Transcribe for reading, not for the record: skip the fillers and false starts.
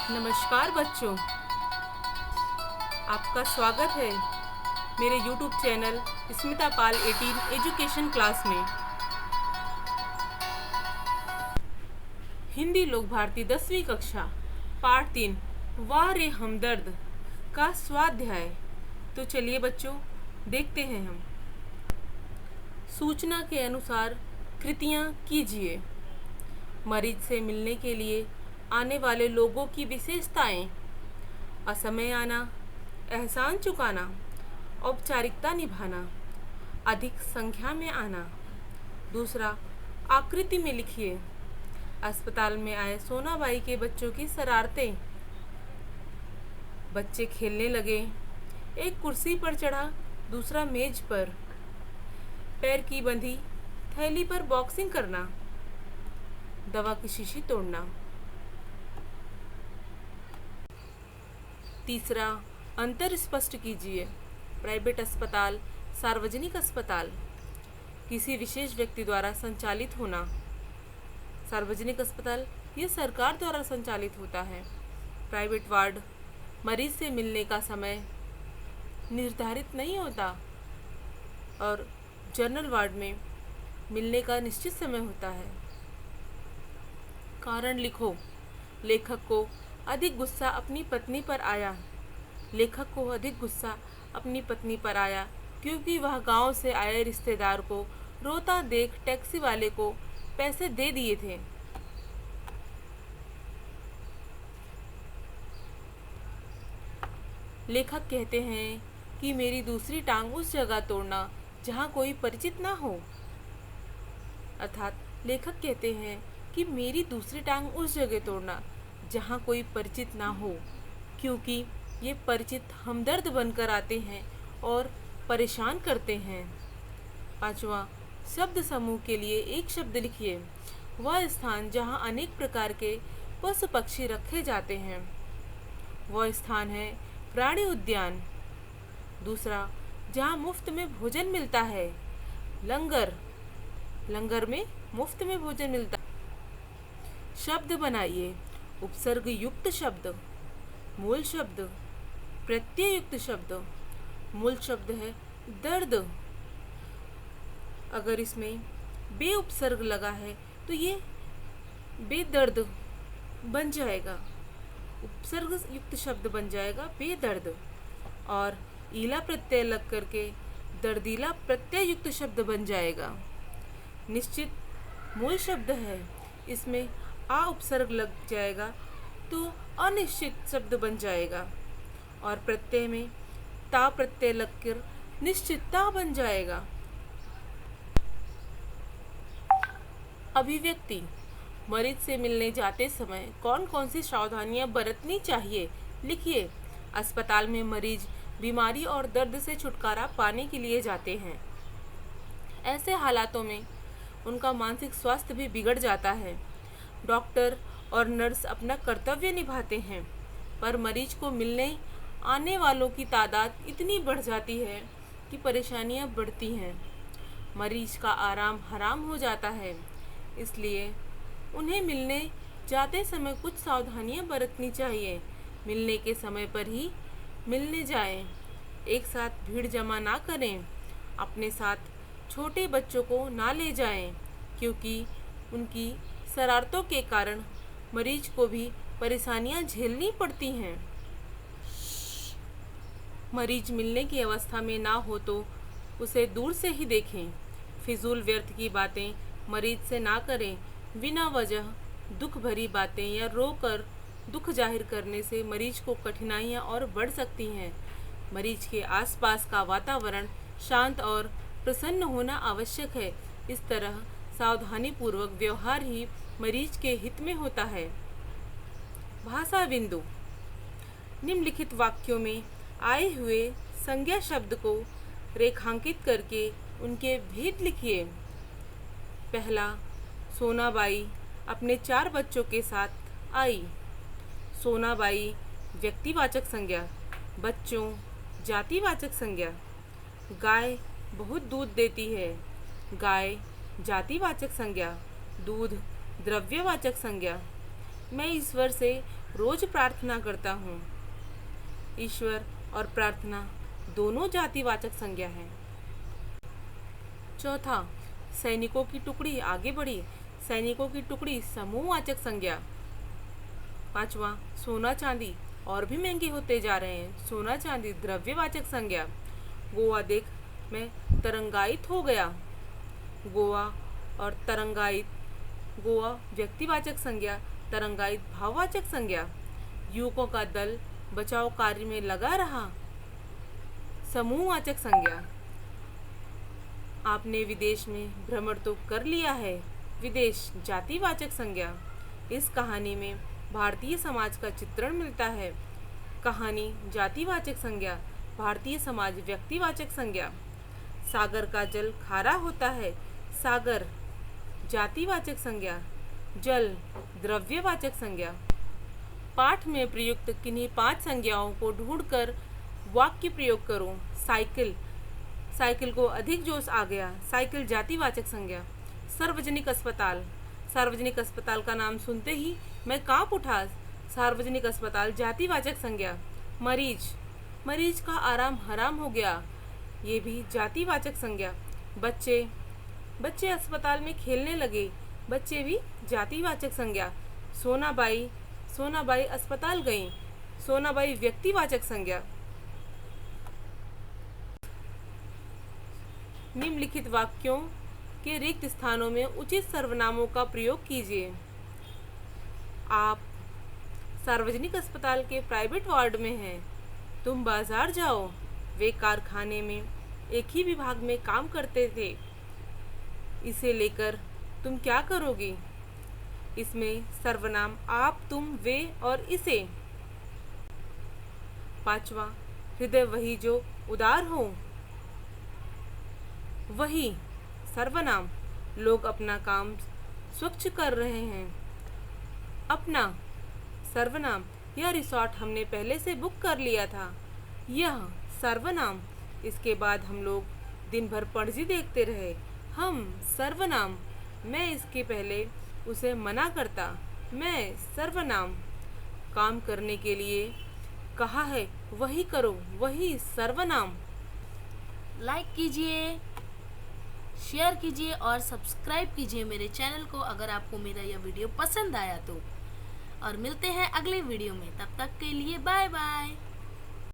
नमस्कार बच्चों, आपका स्वागत है मेरे YouTube चैनल स्मिता पाल 18 एजुकेशन क्लास में। हिंदी लोक भारती 10वीं कक्षा पाठ 3 वाह रे हमदर्द का स्वाध्याय। तो चलिए बच्चों, देखते हैं हम। सूचना के अनुसार कृतियाँ कीजिए। मरीज से मिलने के लिए आने वाले लोगों की विशेषताएं: असमय आना, एहसान चुकाना, औपचारिकता निभाना, अधिक संख्या में आना। दूसरा, आकृति में लिखिए। अस्पताल में आए सोनाबाई के बच्चों की शरारतें। बच्चे खेलने लगे। एक कुर्सी पर चढ़ा, दूसरा मेज पर। पैर की बंधी थैली पर बॉक्सिंग करना, दवा की शीशी तोड़ना। तीसरा, अंतर स्पष्ट कीजिए। प्राइवेट अस्पताल, सार्वजनिक अस्पताल, किसी विशेष व्यक्ति द्वारा संचालित होना। सार्वजनिक अस्पताल ये सरकार द्वारा संचालित होता है। प्राइवेट वार्ड, मरीज से मिलने का समय निर्धारित नहीं होता और जनरल वार्ड में मिलने का निश्चित समय होता है। कारण लिखो। लेखक को अधिक गुस्सा अपनी पत्नी पर आया। लेखक को अधिक गुस्सा अपनी पत्नी पर आया क्योंकि वह गांव से आए रिश्तेदार को रोता देख टैक्सी वाले को पैसे दे दिए थे। लेखक कहते हैं कि मेरी दूसरी टांग उस जगह तोड़ना जहां कोई परिचित ना हो। अर्थात लेखक कहते हैं कि मेरी दूसरी टांग उस जगह तोड़ना जहां कोई परिचित ना हो, क्योंकि ये परिचित हमदर्द बनकर आते हैं और परेशान करते हैं। पांचवा, शब्द समूह के लिए एक शब्द लिखिए। वह स्थान जहां अनेक प्रकार के पशु पक्षी रखे जाते हैं, वह स्थान है प्राणी उद्यान। दूसरा, जहां मुफ्त में भोजन मिलता है, लंगर। लंगर में मुफ्त में भोजन मिलता है। शब्द बनाइए। उपसर्ग युक्त शब्द, मूल शब्द, प्रत्यय युक्त शब्द। मूल शब्द है दर्द। अगर इसमें बे उपसर्ग लगा है तो ये बेदर्द बन जाएगा। उपसर्ग युक्त शब्द बन जाएगा बेदर्द। और ईला प्रत्यय लग करके दर्दीला प्रत्यय युक्त शब्द बन जाएगा। निश्चित मूल शब्द है, इसमें आ उपसर्ग लग जाएगा तो अनिश्चित शब्द बन जाएगा। और प्रत्यय में ता प्रत्यय लगकर निश्चितता बन जाएगा। अभिव्यक्ति। मरीज से मिलने जाते समय कौन कौन सी सावधानियां बरतनी चाहिए, लिखिए। अस्पताल में मरीज बीमारी और दर्द से छुटकारा पाने के लिए जाते हैं। ऐसे हालातों में उनका मानसिक स्वास्थ्य भी बिगड़ जाता है। डॉक्टर और नर्स अपना कर्तव्य निभाते हैं, पर मरीज को मिलने आने वालों की तादाद इतनी बढ़ जाती है कि परेशानियां बढ़ती हैं। मरीज का आराम हराम हो जाता है। इसलिए उन्हें मिलने जाते समय कुछ सावधानियां बरतनी चाहिए। मिलने के समय पर ही मिलने जाएं। एक साथ भीड़ जमा ना करें। अपने साथ छोटे बच्चों को ना ले जाएं, क्योंकि उनकी शरारतों के कारण मरीज को भी परेशानियां झेलनी पड़ती हैं। मरीज मिलने की अवस्था में ना हो तो उसे दूर से ही देखें। फिजूल व्यर्थ की बातें मरीज से ना करें। बिना वजह दुख भरी बातें या रोकर दुख जाहिर करने से मरीज को कठिनाइयां और बढ़ सकती हैं। मरीज के आसपास का वातावरण शांत और प्रसन्न होना आवश्यक है। इस तरह सावधानीपूर्वक व्यवहार ही मरीज के हित में होता है। भाषा बिंदु। निम्नलिखित वाक्यों में आए हुए संज्ञा शब्द को रेखांकित करके उनके भेद लिखिए। पहला, सोनाबाई अपने 4 बच्चों के साथ आई। सोनाबाई व्यक्तिवाचक संज्ञा, बच्चों जातिवाचक संज्ञा। गाय बहुत दूध देती है। गाय जातिवाचक संज्ञा, दूध द्रव्यवाचक संज्ञा। मैं ईश्वर से रोज प्रार्थना करता हूँ। ईश्वर और प्रार्थना दोनों जातिवाचक संज्ञा है। चौथा, सैनिकों की टुकड़ी आगे बढ़ी। सैनिकों की टुकड़ी समूहवाचक संज्ञा। पांचवा, सोना चांदी और भी महंगे होते जा रहे हैं। सोना चांदी द्रव्यवाचक संज्ञा। गोवा देख मैं तरंगायित हो गया। गोवा और तरंगायित, गोवा व्यक्तिवाचक संज्ञा, तरंगायित भाववाचक संज्ञा। युवकों का दल बचाव कार्य में लगा रहा, समूहवाचक संज्ञा। आपने विदेश में भ्रमण तो कर लिया है, विदेश जातिवाचक संज्ञा। इस कहानी में भारतीय समाज का चित्रण मिलता है। कहानी जातिवाचक संज्ञा, भारतीय समाज व्यक्तिवाचक संज्ञा। सागर का जल खारा होता है, सागर जातिवाचक संज्ञा, जल द्रव्यवाचक संज्ञा। पाठ में प्रयुक्त किन्हीं 5 संज्ञाओं को ढूंढकर वाक्य प्रयोग करो। साइकिल, साइकिल को अधिक जोश आ गया, साइकिल जातिवाचक संज्ञा। सार्वजनिक अस्पताल, सार्वजनिक अस्पताल का नाम सुनते ही मैं कांप उठा, सार्वजनिक अस्पताल जातिवाचक संज्ञा। मरीज, मरीज का आराम हराम हो गया, ये भी जातिवाचक संज्ञा। बच्चे, बच्चे अस्पताल में खेलने लगे, बच्चे भी जातिवाचक संज्ञा। सोनाबाई, सोनाबाई अस्पताल गईं, सोनाबाई व्यक्तिवाचक संज्ञा। निम्नलिखित वाक्यों के रिक्त स्थानों में उचित सर्वनामों का प्रयोग कीजिए। आप सार्वजनिक अस्पताल के प्राइवेट वार्ड में हैं। तुम बाजार जाओ, वे कारखाने में एक ही विभाग में काम करते थे। इसे लेकर तुम क्या करोगी? इसमें सर्वनाम आप, तुम, वे और इसे। पांचवा, हृदय वही जो उदार हो, वही सर्वनाम। लोग अपना काम स्वच्छ कर रहे हैं। अपना सर्वनाम, यह रिसॉर्ट हमने पहले से बुक कर लिया था। यह सर्वनाम, इसके बाद हम लोग दिन भर पणजी देखते रहे। हम सर्वनाम, मैं इसके पहले उसे मना करता। मैं सर्वनाम, काम करने के लिए कहा है वही करो, वही सर्वनाम। लाइक कीजिए, शेयर कीजिए और सब्सक्राइब कीजिए मेरे चैनल को अगर आपको मेरा यह वीडियो पसंद आया तो। और मिलते हैं अगले वीडियो में, तब तक के लिए बाय बाय।